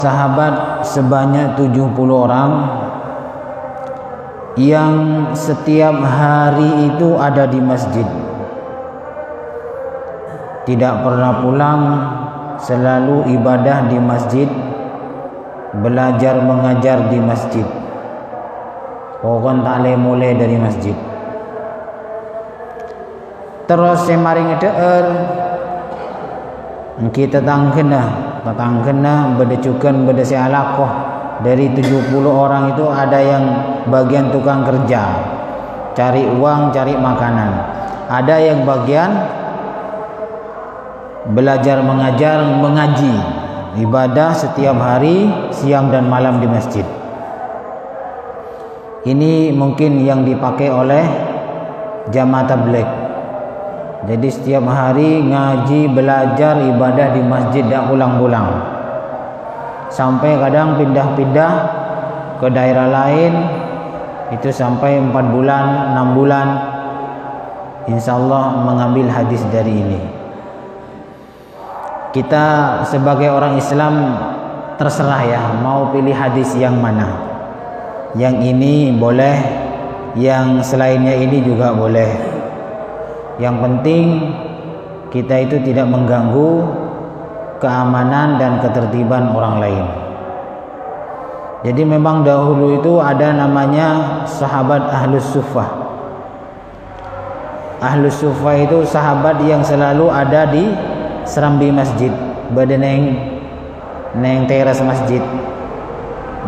sahabat sebanyak 70 orang yang setiap hari itu ada di masjid, tidak pernah pulang, selalu ibadah di masjid, belajar mengajar di masjid, pokoknya tak boleh mulai dari masjid. Terus semaring ngeder kita tatangkena berdecukan berdesi alakoh. Dari 70 orang itu ada yang bagian tukang kerja, cari uang, cari makanan. Ada yang bagian belajar mengajar, mengaji, ibadah setiap hari siang dan malam di masjid. Ini mungkin yang dipakai oleh jamaah tabligh. Jadi setiap hari ngaji, belajar, ibadah di masjid, tak pulang-pulang. Sampai kadang pindah-pindah ke daerah lain, itu sampai 4 bulan, 6 bulan, insya Allah mengambil hadis dari ini. Kita sebagai orang Islam terserah ya, mau pilih hadis yang mana. Yang ini boleh, yang selainnya ini juga boleh. Yang penting kita itu tidak mengganggu keamanan dan ketertiban orang lain. Jadi memang dahulu itu ada namanya sahabat Ahlus Suffah. Ahlus Suffah itu sahabat yang selalu ada di serambi masjid, berdeneng neng teras masjid,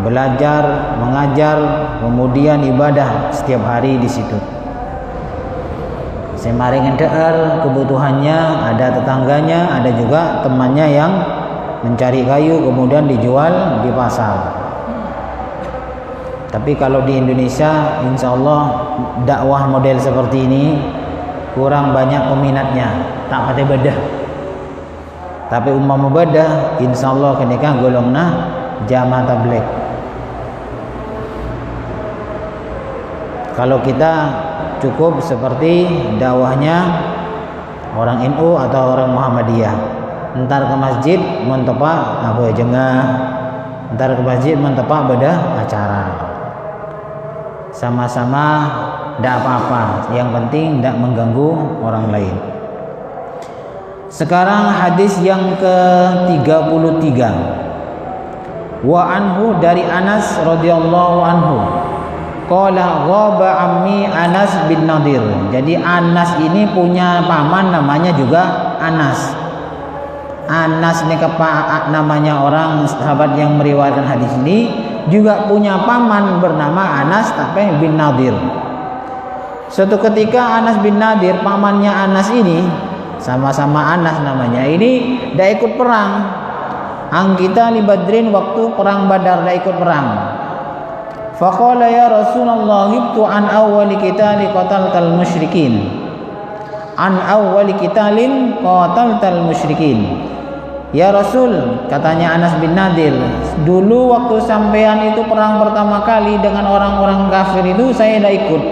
belajar, mengajar, kemudian ibadah setiap hari di situ. Semaring ngeder kebutuhannya, ada tetangganya, ada juga temannya yang mencari kayu kemudian dijual di pasar. Tapi kalau di Indonesia insya Allah dakwah model seperti ini kurang banyak peminatnya, tak pati bedah. Tapi umpama bedah insya Allah ketika golongna jamaah tabligh. Kalau kita cukup seperti dakwahnya orang NU atau orang Muhammadiyah. Entar ke masjid mentepak apa jengah, entar ke masjid mentepak beda acara. Sama-sama tidak apa-apa, yang penting tidak mengganggu orang lain. Sekarang hadis yang ke-33. Wa anhu, dari Anas radhiyallahu anhu. Qala ghaba ammi Anas bin Nadir. Jadi Anas ini punya paman namanya juga Anas. Anas ini namanya orang sahabat yang meriwayatkan hadis ini juga punya paman bernama Anas tapi bin Nadir. Suatu ketika Anas bin Nadir, pamannya Anas ini, sama-sama Anas namanya, ini dah ikut perang. Anggita li Badrin, waktu perang Badar dah ikut perang. Faqala ya Rasulullah ghibtu an awwali qitali qataltal musyrikin. An awwali qitalin qataltal musyrikin. Ya Rasul, katanya Anas bin Nadir, dulu waktu sampean itu perang pertama kali dengan orang-orang kafir itu saya dah ikut.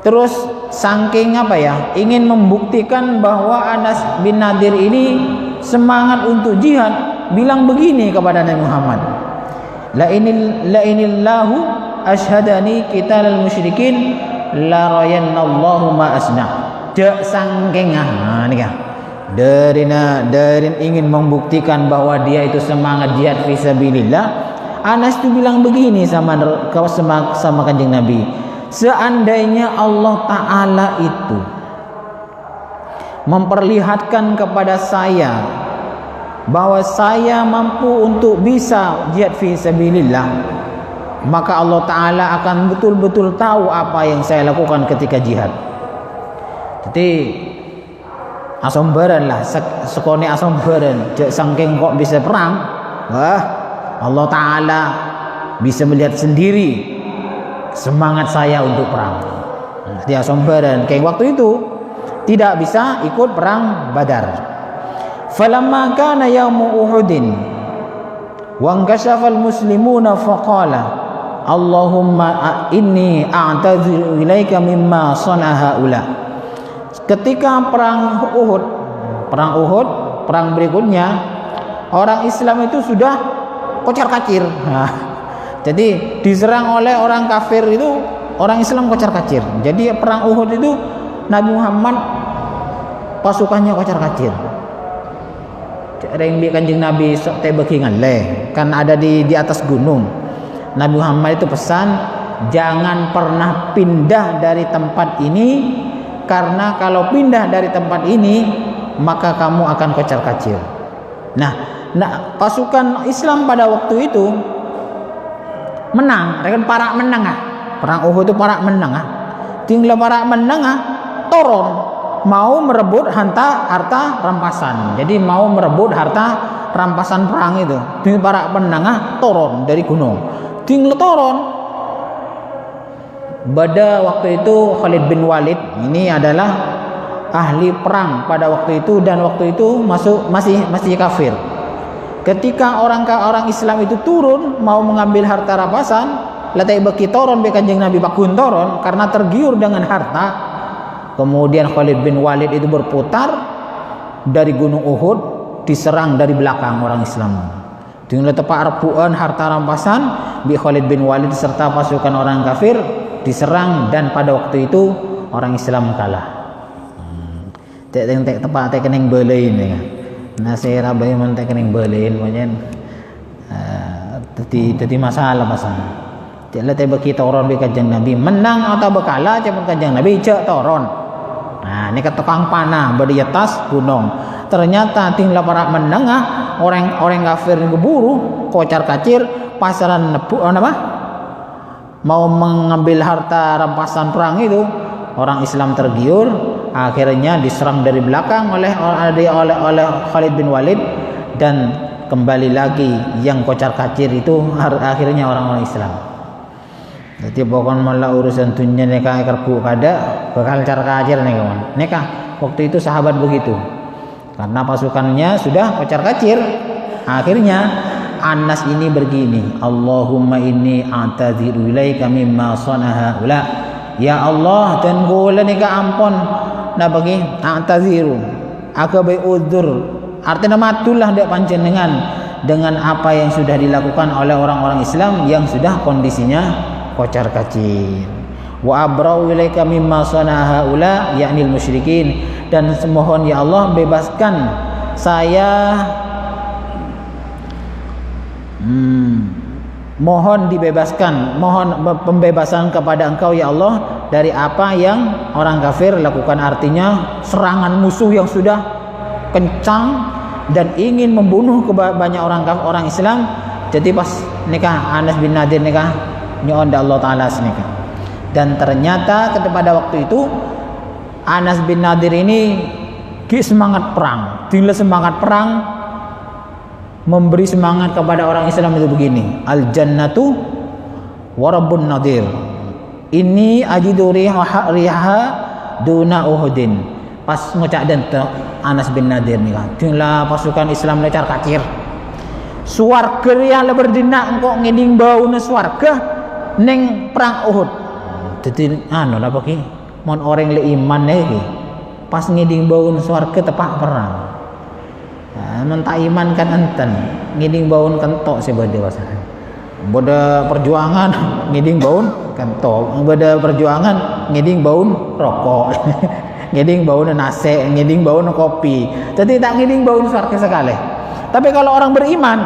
Terus saking apa ya, ingin membuktikan bahwa Anas bin Nadir ini semangat untuk jihad, bilang begini kepada Nabi Muhammad. La inillahu ashhadani qitalal musyrikin la rayannallahu ma asna. Dek saking nikah. Dari ingin membuktikan bahwa dia itu semangat jihad fisabilillah, Anas itu bilang begini sama Kanjeng Nabi. Seandainya Allah Ta'ala itu memperlihatkan kepada saya bahwa saya mampu untuk bisa jihad fisabilillah, maka Allah Ta'ala akan betul-betul tahu apa yang saya lakukan ketika jihad. Jadi asombaran lah, sekone asombaran, saking kok bisa perang, wah Allah Ta'ala bisa melihat sendiri semangat saya untuk perang. Dia asombaran kayak waktu itu tidak bisa ikut perang Badar. Falamma kana yaumu Uhudin wa inkashafa al-muslimuna faqala Allahumma inni a'tadhiru ilaika mimma sana'a haula. Ketika perang Uhud, perang berikutnya orang Islam itu sudah kocar-kacir. Nah, jadi diserang oleh orang kafir itu orang Islam kocar-kacir. Jadi perang Uhud itu Nabi Muhammad pasukannya kocar-kacir. Ring bi Kanjeng Nabi sok teh beuki ngaleh kan ada di atas gunung. Nabi Muhammad itu pesan jangan pernah pindah dari tempat ini, karena kalau pindah dari tempat ini maka kamu akan kocar-kacir. Nah, pasukan Islam pada waktu itu menang, rekan para menang ah. Perang Uhud itu para menang ah. Tinggal para menang ah turun mau merebut harta rampasan. Jadi mau merebut harta rampasan perang itu. Tinggal para menang ah turun dari gunung. Tinggal turun. Pada waktu itu Khalid bin Walid ini adalah ahli perang pada waktu itu, dan waktu itu masih kafir. Ketika orang Islam itu turun mau mengambil harta rampasan, latai beki turun be Kanjeng Nabi bakun turun karena tergiur dengan harta. Kemudian Khalid bin Walid itu berputar dari gunung Uhud, diserang dari belakang orang Islam. Dengan tepat rebuan harta rampasan bi Khalid bin Walid serta pasukan orang kafir diserang, dan pada waktu itu orang Islam kalah. Tek tepat kening belein ya. Nasira bae men kening belein mojen. Tadi masalah. Jadi teh beki turun bi Kanjeng Nabi menang atau bekalah cepet Kanjeng Nabi cek turun. Nah, ini ke tukang panah di atas gunung. Ternyata tinggal para menengah orang kafir keburu kocar-kacir pasaran mau mengambil harta rampasan perang itu. Orang Islam tergiur, akhirnya diserang dari belakang oleh Khalid bin Walid, dan kembali lagi yang kocar-kacir itu akhirnya orang-orang Islam. Jadi pokoknya malah urusan dunia nikah kerbu kada bakal kocar-kacir nih kawan. Nikah waktu itu sahabat begitu. Karena pasukannya sudah kocar-kacir. Akhirnya Anas ini begini, Allahumma inni a'tadziru ilaika mimma sanaha ula. Ya Allah, dan gula nikah ampun. Nah bagi a'tadziru. Aku baik udzur. Artinya matullah dak panjenengan dengan apa yang sudah dilakukan oleh orang-orang Islam yang sudah kondisinya kocar-kacir. Wa abra'u ilaika mimma sanaha ula yakni musyrikin, dan semohon ya Allah bebaskan saya, mohon dibebaskan, mohon pembebasan kepada Engkau ya Allah dari apa yang orang kafir lakukan. Artinya serangan musuh yang sudah kencang dan ingin membunuh banyak orang Islam. Jadi pas nikah Anas bin Nadir nikah nyon Allah Ta'ala senika. Dan ternyata pada waktu itu Anas bin Nadir ini semangat perang, tinggal semangat perang, memberi semangat kepada orang Islam itu begini, al jannatu warabbun nadir ini ajidu riha duna uhudin. Pas ngucap dan Anas bin Nadir nih kan, tinggal pasukan Islam lecar kacir suarga yang leberdina engkau ngeding bau na suarga neng perang Uhud. Jadi lah bagi mon orang le iman lagi pas ngiding baun suarga tepak perang. Mentah iman kan enten ngiding baun kentok sih dewasa. Boda perjuangan ngiding baun kentok, boda perjuangan ngiding baun rokok. Ngiding baun nasi, ngiding baun kopi. Jadi tak ngiding baun suarga sekali. Tapi kalau orang beriman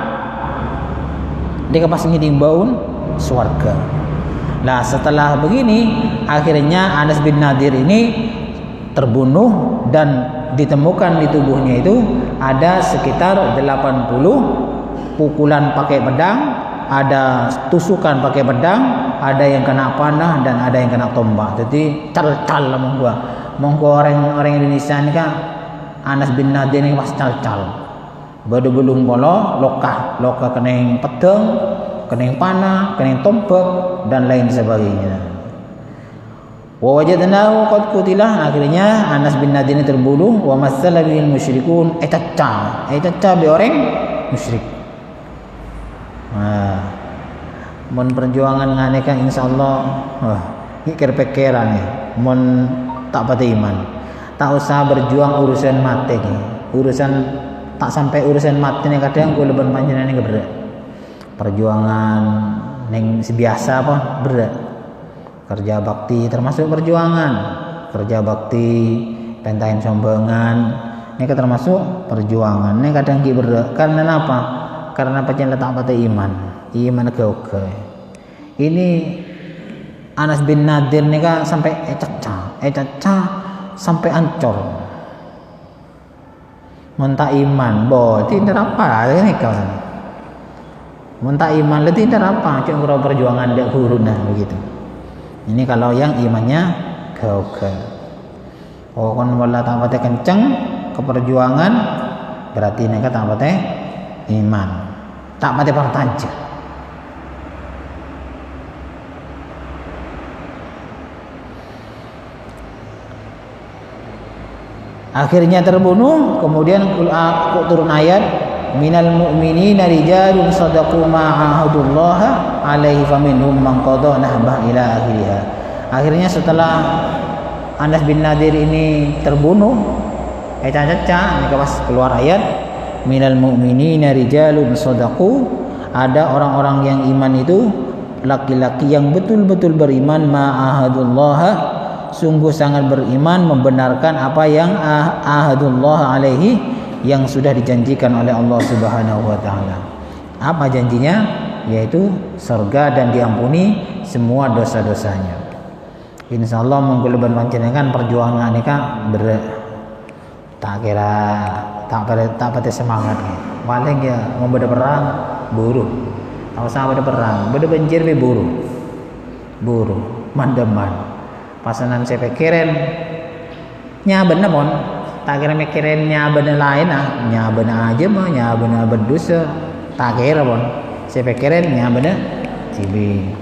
dia pas ngiding baun suarga. Nah setelah begini akhirnya Anas bin Nadir ini terbunuh, dan ditemukan di tubuhnya itu ada sekitar 80 pukulan pakai pedang, ada tusukan pakai pedang, ada yang kena panah dan ada yang kena tombak. Jadi cal-cal lah monggo orang Indonesia ini kan Anas bin Nadir ini pas cal-cal. Badu belum kolo loka keneng pedang, keneng panah, keneng tombak dan lain sebagainya. Wa wajadnahu qad qutila, akhirnya Anas bin Nadir ini terbunuh. Wa massala bil musyrikun etacca bi orang musyrik. Nah, mon perjuangan ngane kan insyaallah pikir-pikiran ya. Mon tak pati iman. Tak usah berjuang urusan mati, urusan tak sampai urusan mati nih kadang gue leban panjenengan ini berat. Perjuangan neng biasa apa berat. Kerja bakti termasuk perjuangan. Kerja bakti pentain sombengan ini termasuk perjuangan. Ini kadang ki berat. Karena apa? Karena pancen letak pada iman ke. Ini Anas bin Nadir nih kan sampai caca sampai ancor. Mentah iman, tidak apa ini kau. Mentah iman, tidak apa, cuma perjuangan dia kuruna begitu. Ini kalau yang imannya ke. Kan wala tak pate kenceng ke perjuangan berarti ini tak pate iman, tak pate pertaja. Akhirnya terbunuh, kemudian turun ayat minal mu'minina rijalun sadaqu ma ahadullah alaihi faminhum man qada nahbah ila akhirih. Akhirnya setelah Anas bin Nadir ini terbunuh, ini pas keluar ayat minal mu'minina rijalun sadaqu, ada orang-orang yang iman itu laki-laki yang betul-betul beriman ma ahadullah, sungguh sangat beriman membenarkan apa yang ahadullah alaihi, yang sudah dijanjikan oleh Allah Subhanahu wa taala. Apa janjinya? Yaitu surga dan diampuni semua dosa-dosanya. Insyaallah monggo leban panjenengan perjuangan nika berat. Tak kira tak pada semangat. Paling ya mau beda perang buruh. Tahu sama beda perang, beda banjir be buruh. Mandeman. Pasanan saya pikirin nyaben pon, tak kira mikirin nyaben lain nyaben aja mah nyaben berdosa, tak kira pon, saya pikirin nyaben cibi.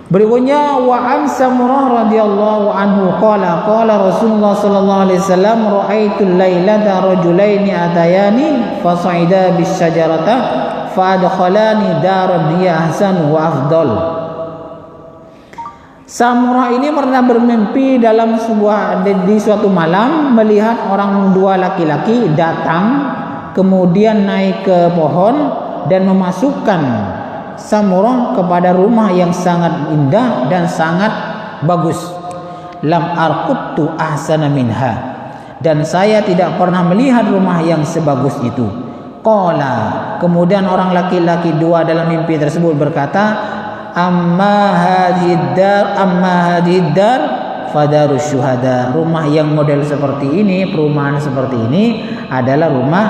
Berikutnya wa an Samurah radhiyallahu anhu qala Rasulullah sallallahu alaihi wasallam ra'aitul lailata rajulaini atayani fasa'ida bis syajarata fa adkhalani daran hiya ahsan wa afdal. Samurah ini pernah bermimpi dalam di suatu malam melihat orang dua laki-laki datang kemudian naik ke pohon dan memasukkan Samurah kepada rumah yang sangat indah dan sangat bagus. Lam arquttu ahsana minha, dan saya tidak pernah melihat rumah yang sebagus itu. Qala, kemudian orang laki-laki dua dalam mimpi tersebut berkata, amma hadhihi dar fadarus syuhada. Rumah yang model seperti ini, perumahan seperti ini adalah rumah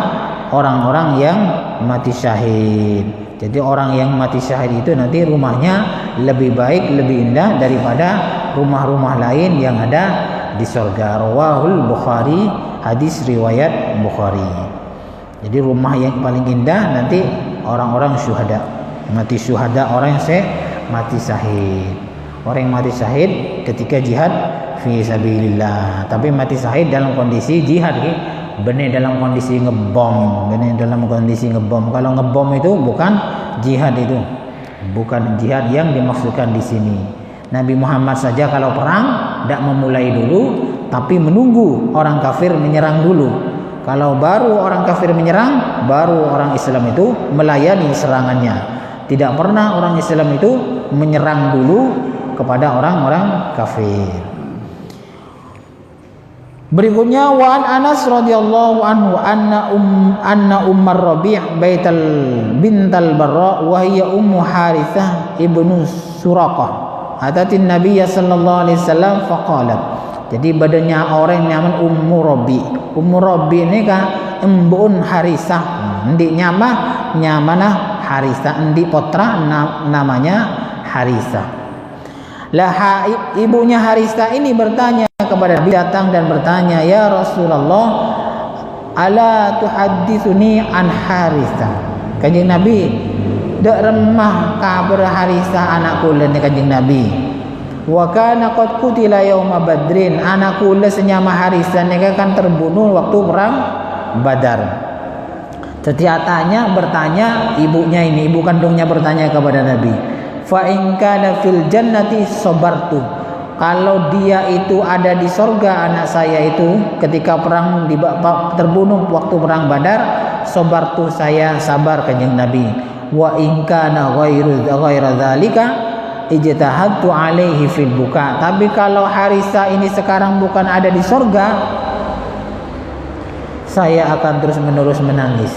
orang-orang yang mati syahid. Jadi orang yang mati syahid itu nanti rumahnya lebih baik, lebih indah daripada rumah-rumah lain yang ada di surga. Rawahul Bukhari, hadis riwayat Bukhari. Jadi rumah yang paling indah nanti orang-orang syuhada, mati syuhada, orang yang mati syahid. Orang yang mati syahid ketika jihad fi sabilillah, tapi mati syahid dalam kondisi jihad benar dalam kondisi ngebom. Kalau ngebom itu bukan jihad, itu bukan jihad yang dimaksudkan di sini. Nabi Muhammad saja kalau perang tidak memulai dulu, tapi menunggu orang kafir menyerang dulu. Kalau baru orang kafir menyerang, baru orang Islam itu melayani serangannya. Tidak pernah orang Islam itu menyerang dulu kepada orang-orang kafir. Berikutnya wa an Anas radhiyallahu anhu anna Ummar Rabi' bintal Barra wa hiya Ummu Harithah ibnu Suraqah atatin Nabiy sallallahu alaihi wasallam faqalat. Jadi badannya orang nyaman Ummu Rabi'. Ummu Rabi' ini kan embun Harisah. Ndik nyamanah Harisah, endi potra namanya Harisah. Lah ibunya Harisah ini bertanya kepada Nabi, datang dan bertanya, ya Rasulullah, ala tuhadditsuni an Harisah. Kanjeng Nabi, dak remah kabar Harisah anak kula ni Kanjeng Nabi. Wa kana qad qutila yauma Badrin, anak kula senyama Harisah ni kan terbunuh waktu perang Badar. Setiap bertanya ibunya ini, ibu kandungnya bertanya kepada Nabi, fa in kana fil jannati sabartu, kalau dia itu ada di sorga, anak saya itu ketika perang terbunuh waktu perang Badar, sabartu, saya sabar, kanjeng Nabi. Wa in kana ghaira dzalika ijtahadtu alaihi fil buka. Tapi kalau Harisa ini sekarang bukan ada di sorga, saya akan terus menerus menangis.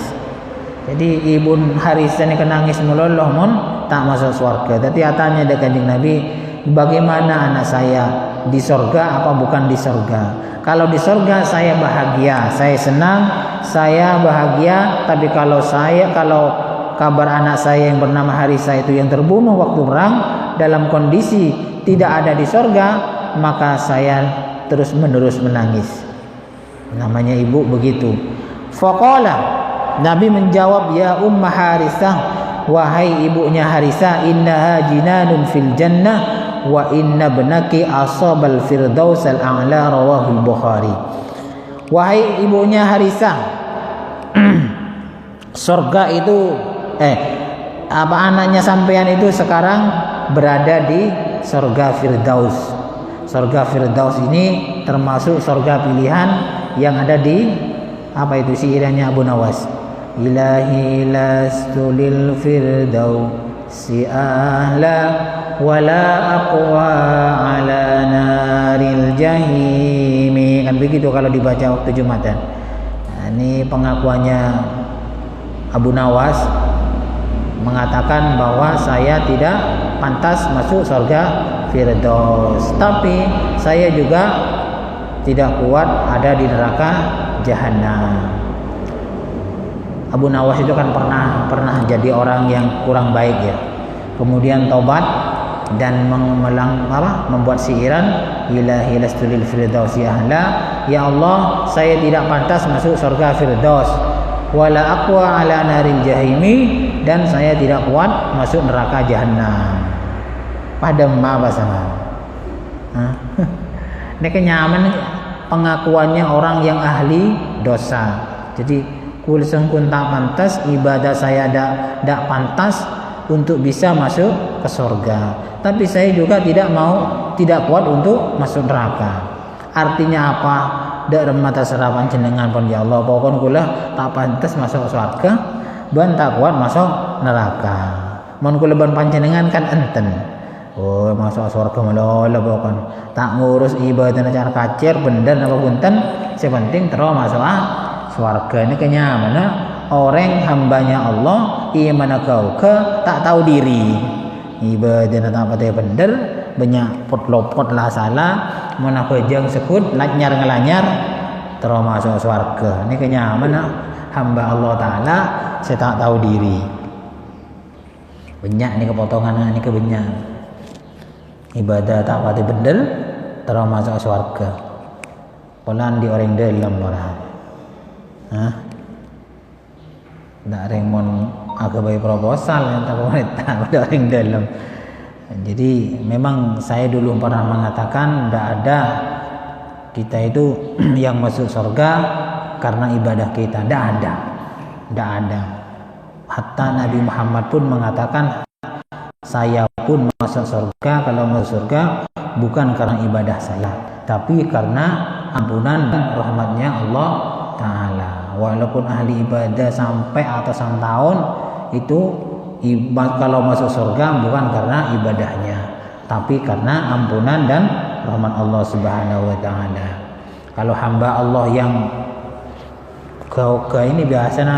Jadi ibu Harisa ini kenangis meloloh mon tak masuk surga. Tapi tanya dia kanjeng Nabi, bagaimana anak saya, di sorga apa bukan di sorga? Kalau di sorga saya bahagia, saya senang, saya bahagia. Tapi kalau kabar anak saya yang bernama Harisa itu yang terbunuh waktu perang dalam kondisi tidak ada di sorga, maka saya terus menerus menangis. Namanya ibu begitu. Faqala, Nabi menjawab, ya Umma Harisah, wahai ibunya Harisa, innaha jinanun fil jannah wa inna ibnaki asabal firdaus al-a'la, rawahul Bukhari. Wahai ibunya Harisa, surga itu anaknya sampean itu sekarang berada di surga Firdaus. Surga Firdaus ini termasuk surga pilihan yang ada di syairnya Abu Nawas. Ilahi lastu lil firdausi ahla wala aqwa ala naril jahimi. Kan begitu kalau dibaca waktu Jumatan. Nah, ini pengakuannya Abu Nawas, mengatakan bahwa saya tidak pantas masuk surga Firdaus, tapi saya juga tidak kuat ada di neraka Jahannam. Abu Nawas itu kan pernah jadi orang yang kurang baik ya. Kemudian taubat dan membuat siiran, ilahi lastu lil firdausi ahla, ya Allah, saya tidak pantas masuk surga Firdaus, wala aqwa ala naril jahimi, dan saya tidak kuat masuk neraka Jahannam. Padam apa sama? Ini kenyaman pengakuannya orang yang ahli dosa. Jadi kul sengkun tak pantas, ibadah saya tidak pantas untuk bisa masuk ke surga. Tapi saya juga tidak kuat untuk masuk neraka. Artinya apa? Dak mata serapan jenengan pun ya Allah, pokoknya kula tak pantas masuk surga, ban tak kuat masuk neraka. Mun kula ban panjenengan kan enten. Oh, masuk surga malah pokoknya tak ngurus ibadah cara kacir bener apa punten, sepenting terus masuk surga. Ini kenyamanan orang hambanya Allah, iman kau tak tahu diri. Ibadah tak apa bener, banyak pot lah salah, mana kejang sekut, lanyar ngelanyar, terus masuk surga. Ini kenyamanan hamba Allah Ta'ala, saya tak tahu diri. Banyak ini kepotongan, ini kebanyak. Ibadah tak apa bener, terus masuk surga. Pelan di orang dalam orang. Tak remon agak bayi proposal yang tak wanita pada orang dalam. Jadi memang saya dulu pernah mengatakan tidak ada kita itu yang masuk surga karena ibadah kita, tidak ada. Hatta Nabi Muhammad pun mengatakan, saya pun masuk surga, kalau masuk surga bukan karena ibadah saya, tapi karena ampunan dan rahmatnya Allah Ta'ala. Walaupun ahli ibadah sampai ratusan tahun itu kalau masuk surga bukan karena ibadahnya, tapi karena ampunan dan rahmat Allah Subhanahu wa Ta'ala. Kalau hamba Allah yang ke ini biasanya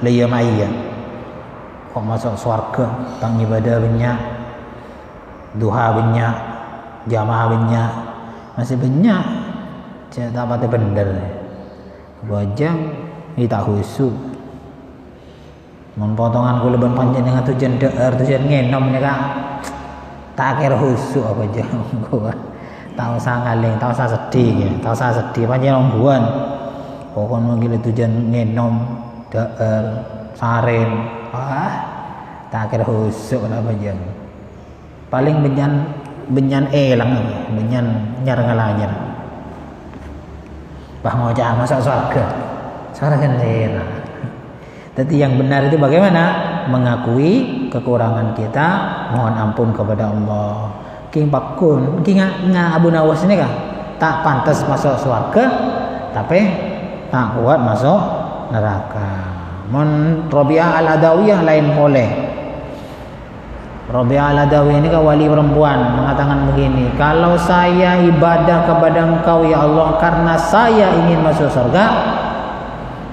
liyamaiya kok masuk surga, tang ibadah banyak, duha banyak, jamaah banyak, masih banyak, saya tak pati bener. Bajang ini tak khusyuk. Mun potongan kula ben panjenengan tujuan tujuan ngenom nika tak kira khusyuk apa jang gua. Tak usah ngaling, tak usah sedih panjenengan ngguan. Pokoknya gila tujuan ngenom saren. Tak kira khusyuk apa jang. Paling benyan elang, benyan nyar ngalanyar. Bah ngocah masuk surga. Surga kan enak. Jadi yang benar itu bagaimana? Mengakui kekurangan kita, mohon ampun kepada Allah. king pakun king Abu Nawas ini kah tak pantas masuk surga tapi tak kuat masuk neraka. Mon Rabi'ah Al-Adawiyah lain boleh. Rabi'ah Al-Adawiyah ini kan wali perempuan mengatakan begini, kalau saya ibadah kepada engkau ya Allah karena saya ingin masuk surga,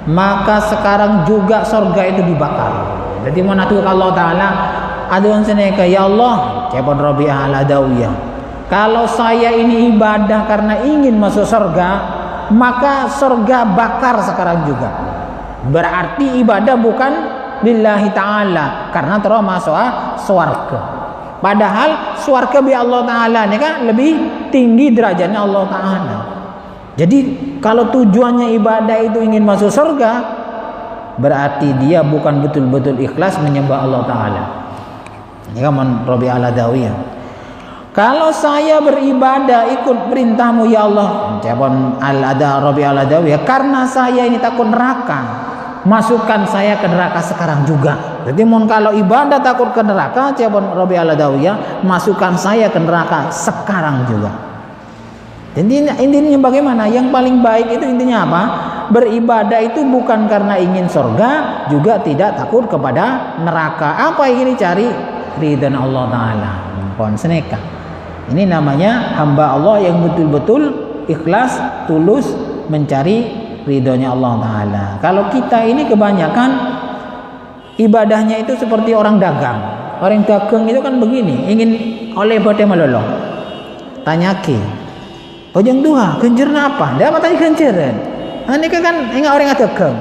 maka sekarang juga surga itu dibakar. Jadi mau natu Allah Ta'ala aduan seneka ya Allah cepon Rabi'ah Al-Adawiyah, kalau saya ini ibadah karena ingin masuk surga, maka surga bakar sekarang juga. Berarti ibadah bukan lillahi ta'ala karena terus masuk surga. Padahal surga bi Allah Ta'ala ini kan lebih tinggi derajatnya Allah Ta'ala. Jadi kalau tujuannya ibadah itu ingin masuk surga, berarti dia bukan betul-betul ikhlas menyembah Allah Ta'ala. Ini kan Rabi'ah Al-Adawiyah. Kalau saya beribadah ikut perintahmu ya Allah, jawab Rabi'ah Al-Adawiyah, karena saya ini takut neraka, masukkan saya ke neraka sekarang juga. Jadi kalau ibadah takut ke neraka, jawab Rabi'ah Al-Adawiyah, masukkan saya ke neraka sekarang juga. Jadi intinya bagaimana? Yang paling baik itu intinya apa? Beribadah itu bukan karena ingin surga, juga tidak takut kepada neraka. Apa yang ini cari? Ridha Allah Ta'ala. Pohon seneka. Ini namanya hamba Allah yang betul-betul ikhlas, tulus mencari ridhonya Allah Ta'ala. Kalau kita ini kebanyakan ibadahnya itu seperti orang dagang. Orang dagang itu kan begini, ingin oleh bote melolong. Tanyaki, ojeng dua, genjerna apa? Dia apa tanya genjeran? Ini kan ingat orang dagang.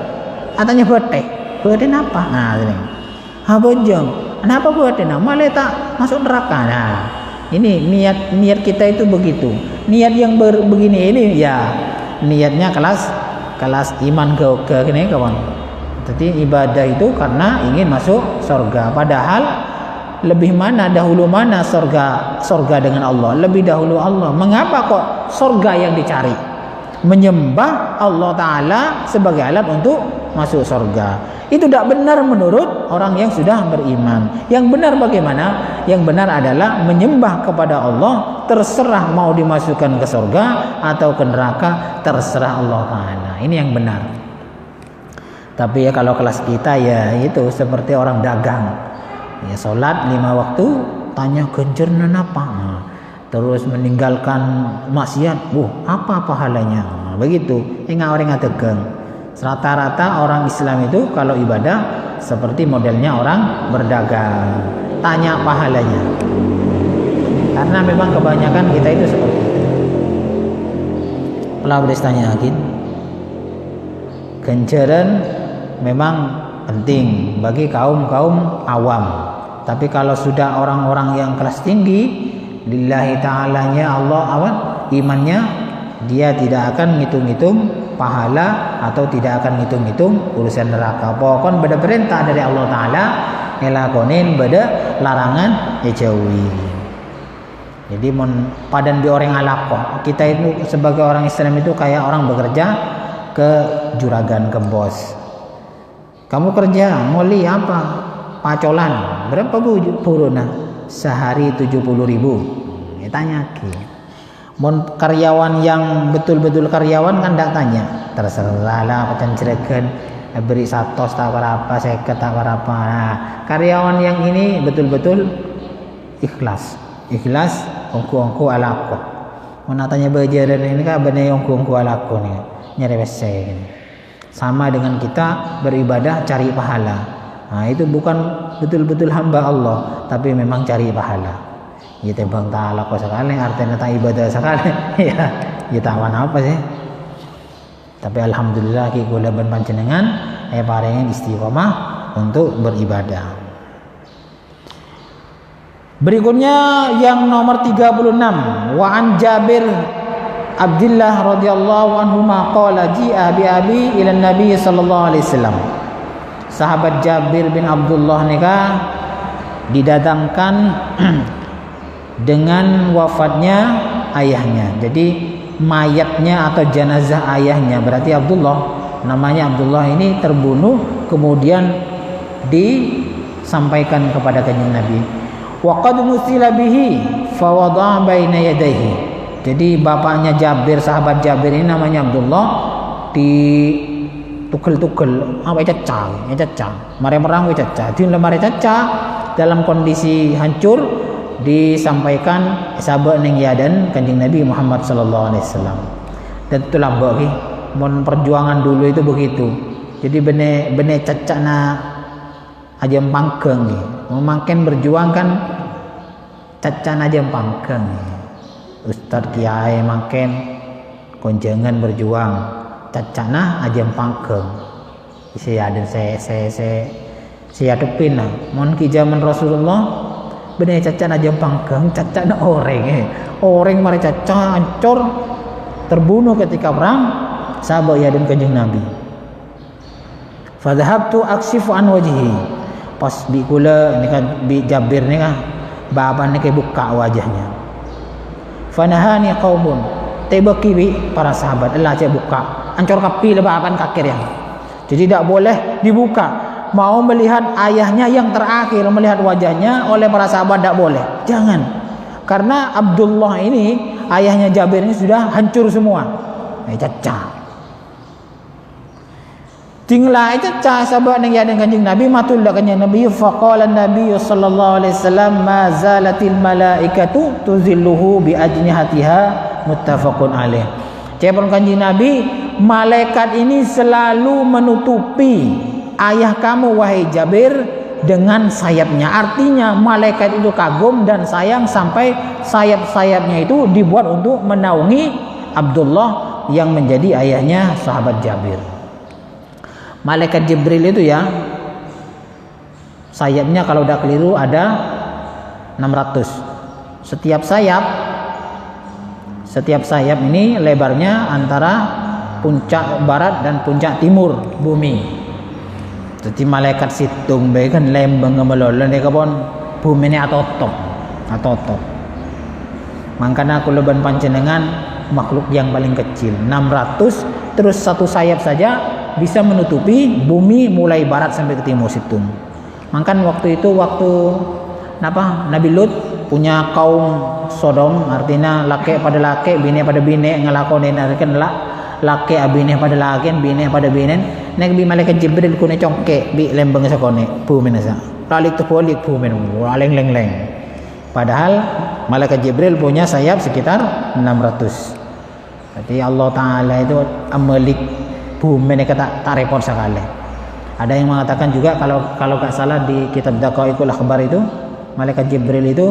Tanya bote, bote apa? Nah, ini. Bojong, kenapa bote? Nah, malah tak masuk neraka. Nah, ini niat kita itu begitu. Niat yang begini ini ya niatnya kelas iman ke ini kawan. Jadi ibadah itu karena ingin masuk surga. Padahal lebih dahulu mana surga dengan Allah? Lebih dahulu Allah. Mengapa kok surga yang dicari? Menyembah Allah Ta'ala sebagai alat untuk masuk surga. Itu tidak benar menurut orang yang sudah beriman. Yang benar bagaimana? Yang benar adalah menyembah kepada Allah, terserah mau dimasukkan ke surga atau ke neraka, terserah Allah Ta'ala. Ini yang benar. Tapi ya kalau kelas kita ya itu seperti orang dagang. Ya sholat 5 waktu, tanya genjernan apa? Nah, terus meninggalkan maksiat, apa pahalanya? Nah, begitu. Ingat orang dagang. Rata-rata orang Islam itu kalau ibadah seperti modelnya orang berdagang, tanya pahalanya. Karena memang kebanyakan kita itu seperti itu. Kalau boleh tanya lagi, genjeran memang penting bagi kaum awam. Tapi kalau sudah orang-orang yang kelas tinggi, lillahi ta'alanya Allah imannya, dia tidak akan ngitung-ngitung pahala atau tidak akan ngitung-ngitung urusan neraka. Pokoknya beda perintah dari Allah Ta'ala, ngelakonin beda larangan jauhi. Jadi padan di orang alaqah. Kita itu sebagai orang Islam itu kayak orang bekerja ke juragan, ke bos. Kamu kerja, moli apa? Pacolan. Berapa buruhnya? Sehari 70.000. Tanya ki. Karyawan yang betul-betul karyawan kan tidak tanya, terserah lah pacan cerekan beri 100 tak berapa, 50 tak berapa. Nah, karyawan yang ini betul-betul ikhlas ongku alaku. Mana tanya bajaran ini kan benar ongku alaku nih nyari besar ini. Sama dengan kita beribadah cari pahala. Nah, itu bukan betul-betul hamba Allah, tapi memang cari pahala. Ya tembang ta'ala kok sekali, artinya tak ibadah sekali. Ya tawan apa sih? Tapi alhamdulillah ki kula ben panjenengan paringin istiqomah untuk beribadah. Berikutnya yang nomor 36, wa an Jabir Abdullah radhiyallahu anhu qala ji'a bi abi ila Nabi sallallahu alaihi wasallam. Sahabat Jabir bin Abdullah nikah didatangkan dengan wafatnya ayahnya. Jadi mayatnya atau jenazah ayahnya, berarti Abdullah, namanya Abdullah ini terbunuh kemudian disampaikan kepada kanjeng Nabi. Wa qad musila bihi fa wada'a baina yadayhi. Jadi bapaknya Jabir, sahabat Jabir ini namanya Abdullah, di tukel-tukel apa cacah. Mari perang cacah. Di lemari cacah dalam kondisi hancur disampaikan sahabat ning yadan Kanjeng Nabi Muhammad sallallahu alaihi wasallam. Dan itulah bagi mon perjuangan dulu itu begitu. Jadi bene cacakna aja pangkeng nih. Memakin berjuang kan cacana aja pangkeng. Ustaz kiai makin konjengan berjuang cacana aja pangkeng. Saya hadepin lah. Mon ki zaman Rasulullah bener cacana aja pangkeng, cacana orang mari caca hancur terbunuh ketika perang sahabat ya dan Kanjeng Nabi. Fadhahabtu aksifu an wajhi. Pas bi kula ini kan bi Jabir ni kan baban ni ke buka wajahnya. Fanahani qaumun. Tebaki bi para sahabat Allah cek buka. Ancor kapi lebaban kakir yang. Jadi tidak boleh dibuka. Mau melihat ayahnya yang terakhir, melihat wajahnya oleh para sahabat tidak boleh. Jangan. Karena Abdullah ini ayahnya Jabir ini sudah hancur semua. Caca. Tinggal caca sahabat yang ada Kanjeng Nabi matul dak Kanjeng Nabi faqala Nabi sallallahu alaihi wasallam ma zalatil malaikatu tuzilluhu bi ajnihatiha muttafaqun alaih. Cepon Kanjeng Nabi, malaikat ini selalu menutupi ayah kamu wahai Jabir dengan sayapnya. Artinya malaikat itu kagum dan sayang sampai sayap-sayapnya itu dibuat untuk menaungi Abdullah yang menjadi ayahnya sahabat Jabir. Malaikat Jibril itu ya sayapnya kalau udah keliru ada 600. Setiap sayap ini lebarnya antara puncak barat dan puncak timur bumi. Jadi malaikat situng bae kan lembeng ngemelolon dia kapon bumi ini atotop. Makanya aku leban panjenengan makhluk yang paling kecil 600 terus satu sayap saja bisa menutupi bumi mulai barat sampai ke timur situng. Makanya waktu Nabi Lut punya kaum Sodom, artinya laki pada laki, bini pada bini, ngelakonin artikan laki abine pada laki, bini pada bini. Nek bi malaikat Jibril kune congke bi lembeng sakone bumi nasa. Lalik tu polik bumi leng. Padahal malaikat Jibril punya sayap sekitar 600. Jadi Allah Taala itu Amalik bumi ini kata tak repot sekali. Ada yang mengatakan juga kalau tak salah di kitab Daqaiqul Akhbar itu malaikat Jibril itu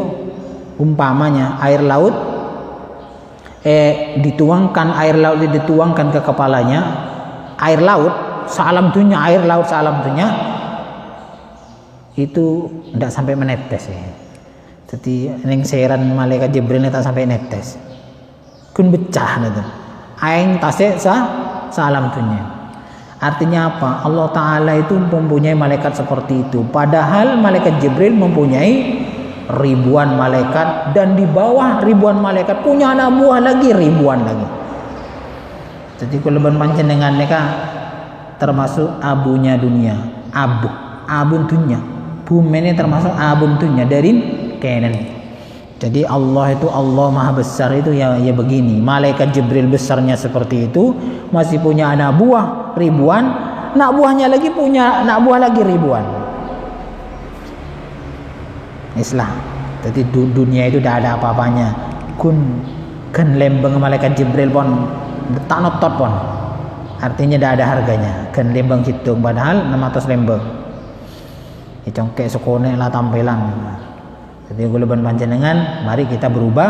umpamanya air laut dituangkan ke kepalanya, air laut salam dunia itu tidak sampai menetes ya. Jadi neng seran malaikat Jibril tak sampai netes. Kun becah itu. Aing tasik salam dunia. Artinya apa? Allah Ta'ala itu mempunyai malaikat seperti itu. Padahal malaikat Jibril mempunyai ribuan malaikat, dan di bawah ribuan malaikat punya anak buah lagi ribuan lagi. Jadi kelebihan panjenengan mereka termasuk abunya dunia, abun dunia. Bumi ini termasuk abun dunia dari kenen. Jadi Allah itu Allah Maha Besar itu ya begini. Malaikat Jibril besarnya seperti itu, masih punya anak buah ribuan, anak buahnya lagi punya anak buah lagi ribuan. Islam. Jadi dunia itu tidak ada apa-apanya. Kan lembeng malaikat Jibril pun tak notot pun. Artinya tidak ada harganya. Kan lembeng hitung padahal 600 lembeng. Congkek sekone lah tampilan. Jadi guluban panjenengan, mari kita berubah.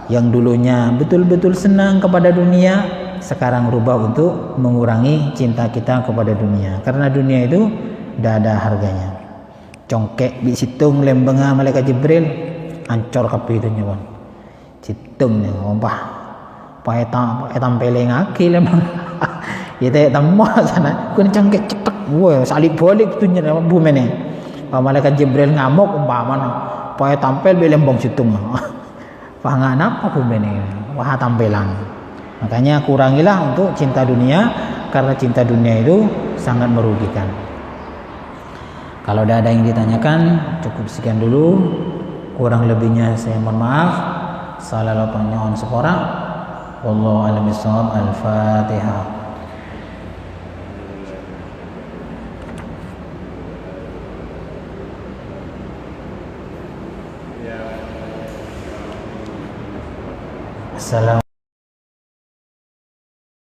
Yang dulunya betul-betul senang kepada dunia, sekarang berubah untuk mengurangi cinta kita kepada dunia. Karena dunia itu tidak ada harganya. Congkek di situng lembenga malaikat Jibril ancor kapi itu nyawan. Situng nih ompah. Pae tampele ngaki lembang. Ya teh tamah sana. Kun congkek cetek. Wah, salib balik tu nya bumi nih. Malaikat Jibril ngamuk umpamana. Pae tampil be lembong situng. Pangan apa bumi nih? Wah tampilan. Makanya kurangilah untuk cinta dunia, karena cinta dunia itu sangat merugikan. Kalau ada yang ditanyakan, cukup sekian dulu. Kurang lebihnya saya mohon maaf. Salah lapangnya on seorang. Wallahu a'lam bishawab. Al-Fatihah. Assalamualaikum.